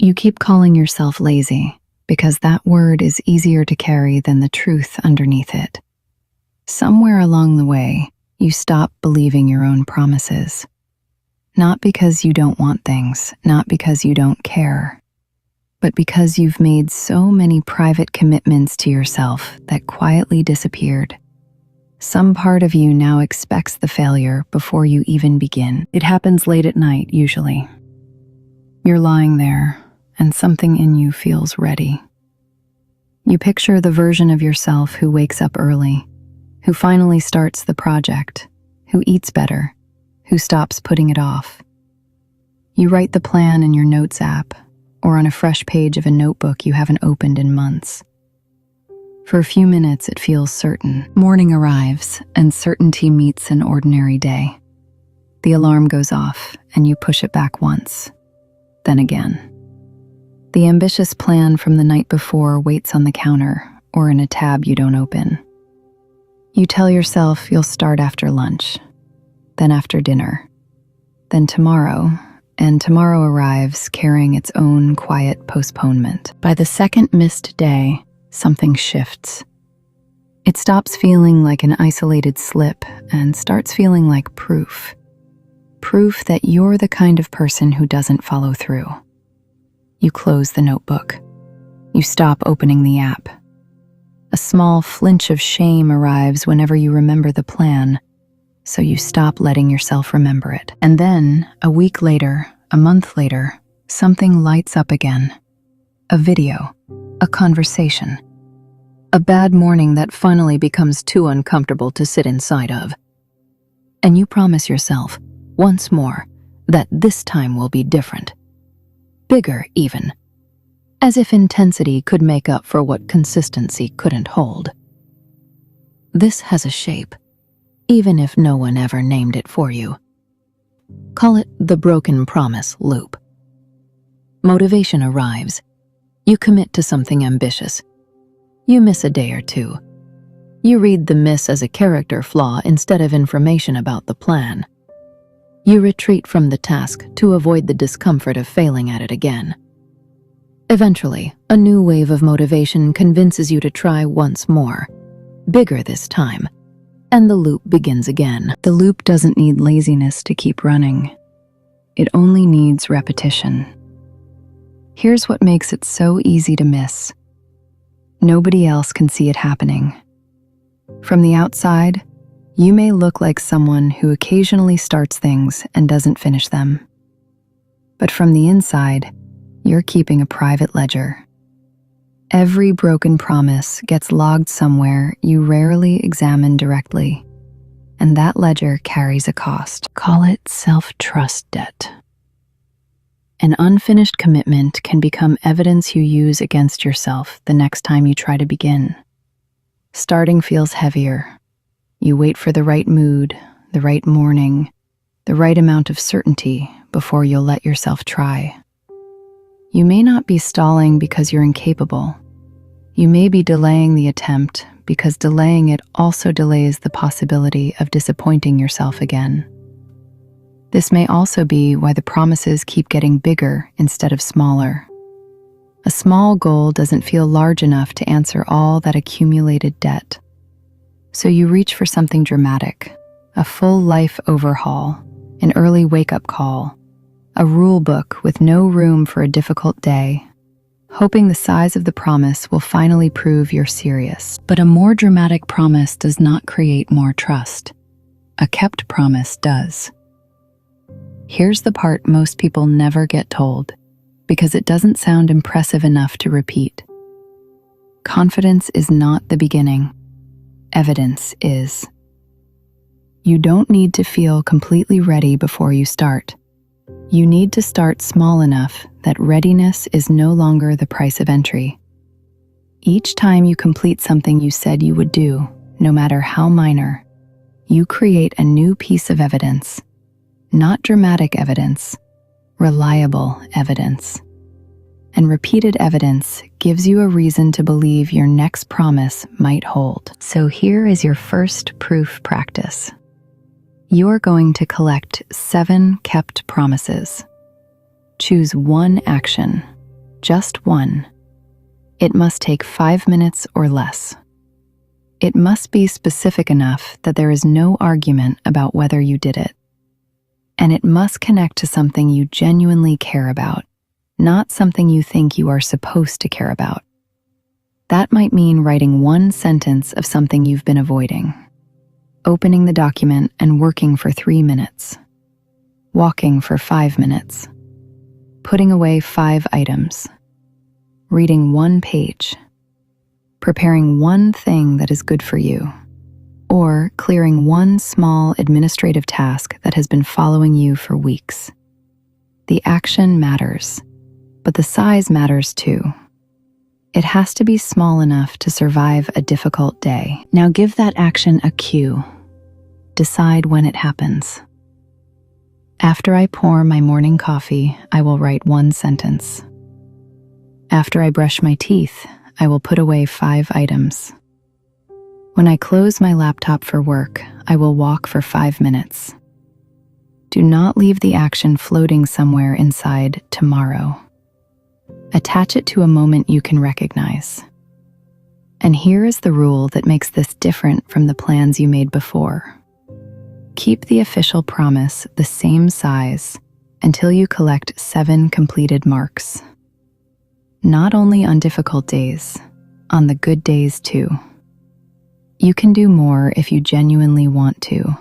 You keep calling yourself lazy because that word is easier to carry than the truth underneath it. Somewhere along the way, you stop believing your own promises. Not because you don't want things, not because you don't care, but because you've made so many private commitments to yourself that quietly disappeared. Some part of you now expects the failure before you even begin. It happens late at night, usually. You're lying there, and something in you feels ready. You picture the version of yourself who wakes up early, who finally starts the project, who eats better, who stops putting it off. You write the plan in your notes app, or on a fresh page of a notebook you haven't opened in months. For a few minutes, it feels certain. Morning arrives, and certainty meets an ordinary day. The alarm goes off, and you push it back once, then again. The ambitious plan from the night before waits on the counter or in a tab you don't open. You tell yourself you'll start after lunch, then after dinner, then tomorrow, and tomorrow arrives carrying its own quiet postponement. By the second missed day, something shifts. It stops feeling like an isolated slip and starts feeling like proof. Proof that you're the kind of person who doesn't follow through. You close the notebook. You stop opening the app. A small flinch of shame arrives whenever you remember the plan, so you stop letting yourself remember it. And then, a week later, a month later, something lights up again. A video, a conversation, a bad morning that finally becomes too uncomfortable to sit inside of. And you promise yourself, once more, that this time will be different. Bigger, even. As if intensity could make up for what consistency couldn't hold. This has a shape, even if no one ever named it for you. Call it the broken promise loop. Motivation arrives. You commit to something ambitious. You miss a day or two. You read the miss as a character flaw instead of information about the plan. You retreat from the task to avoid the discomfort of failing at it again. Eventually, a new wave of motivation convinces you to try once more, bigger this time, and the loop begins again. The loop doesn't need laziness to keep running. It only needs repetition. Here's what makes it so easy to miss. Nobody else can see it happening. From the outside, you may look like someone who occasionally starts things and doesn't finish them. But from the inside, you're keeping a private ledger. Every broken promise gets logged somewhere you rarely examine directly, and that ledger carries a cost. Call it self-trust debt. An unfinished commitment can become evidence you use against yourself the next time you try to begin. Starting feels heavier. You wait for the right mood, the right morning, the right amount of certainty before you'll let yourself try. You may not be stalling because you're incapable. You may be delaying the attempt because delaying it also delays the possibility of disappointing yourself again. This may also be why the promises keep getting bigger instead of smaller. A small goal doesn't feel large enough to answer all that accumulated debt. So you reach for something dramatic, a full life overhaul, an early wake-up call, a rule book with no room for a difficult day, hoping the size of the promise will finally prove you're serious. But a more dramatic promise does not create more trust. A kept promise does. Here's the part most people never get told, because it doesn't sound impressive enough to repeat. Confidence is not the beginning. Evidence is. You don't need to feel completely ready before you start. You need to start small enough that readiness is no longer the price of entry. Each time you complete something you said you would do, no matter how minor, you create a new piece of evidence. Not dramatic evidence, reliable evidence. And repeated evidence gives you a reason to believe your next promise might hold. So here is your first proof practice. You're going to collect 7 kept promises. Choose one action, just one. It must take 5 minutes or less. It must be specific enough that there is no argument about whether you did it. And it must connect to something you genuinely care about, not something you think you are supposed to care about. That might mean writing one sentence of something you've been avoiding, opening the document and working for 3 minutes, walking for 5 minutes, putting away 5 items, reading 1 page, preparing one thing that is good for you, or clearing one small administrative task that has been following you for weeks. The action matters, but the size matters too. It has to be small enough to survive a difficult day. Now give that action a cue. Decide when it happens. After I pour my morning coffee, I will write 1 sentence. After I brush my teeth, I will put away 5 items. When I close my laptop for work, I will walk for 5 minutes. Do not leave the action floating somewhere inside tomorrow. Attach it to a moment you can recognize. And here is the rule that makes this different from the plans you made before. Keep the official promise the same size until you collect 7 completed marks. Not only on difficult days, on the good days too. You can do more if you genuinely want to,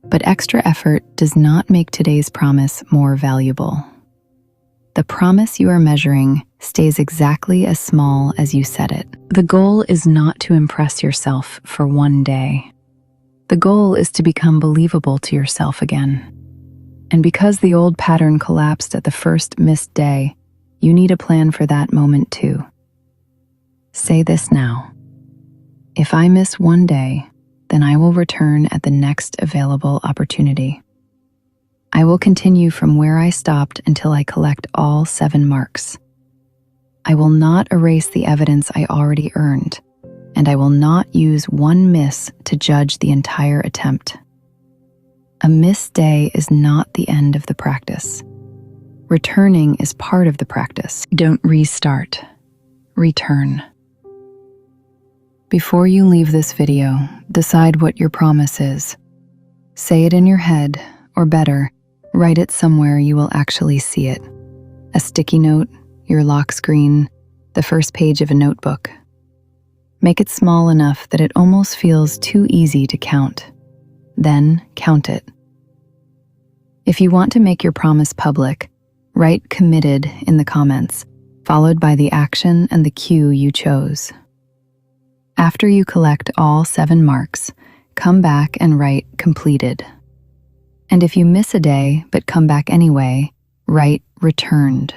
but extra effort does not make today's promise more valuable. The promise you are measuring stays exactly as small as you set it. The goal is not to impress yourself for one day. The goal is to become believable to yourself again. And because the old pattern collapsed at the first missed day, you need a plan for that moment too. Say this now. If I miss one day, then I will return at the next available opportunity. I will continue from where I stopped until I collect all 7 marks. I will not erase the evidence I already earned, and I will not use one miss to judge the entire attempt. A missed day is not the end of the practice. Returning is part of the practice. Don't restart. Return. Before you leave this video, decide what your promise is. Say it in your head, or better, write it somewhere you will actually see it. A sticky note, your lock screen, the first page of a notebook. Make it small enough that it almost feels too easy to count. Then count it. If you want to make your promise public, write committed in the comments, followed by the action and the cue you chose. After you collect all 7 marks, come back and write completed. And if you miss a day but come back anyway, write returned.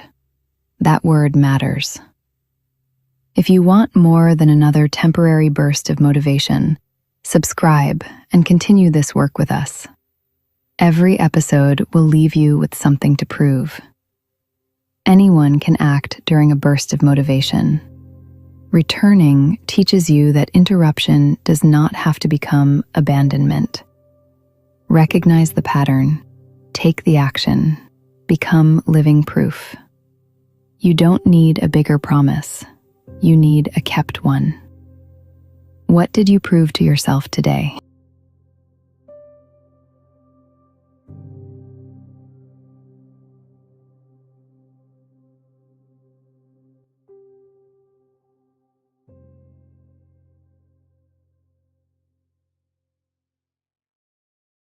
That word matters. If you want more than another temporary burst of motivation, subscribe and continue this work with us. Every episode will leave you with something to prove. Anyone can act during a burst of motivation. Returning teaches you that interruption does not have to become abandonment. Recognize the pattern, take the action, become living proof. You don't need a bigger promise. You need a kept one. What did you prove to yourself today?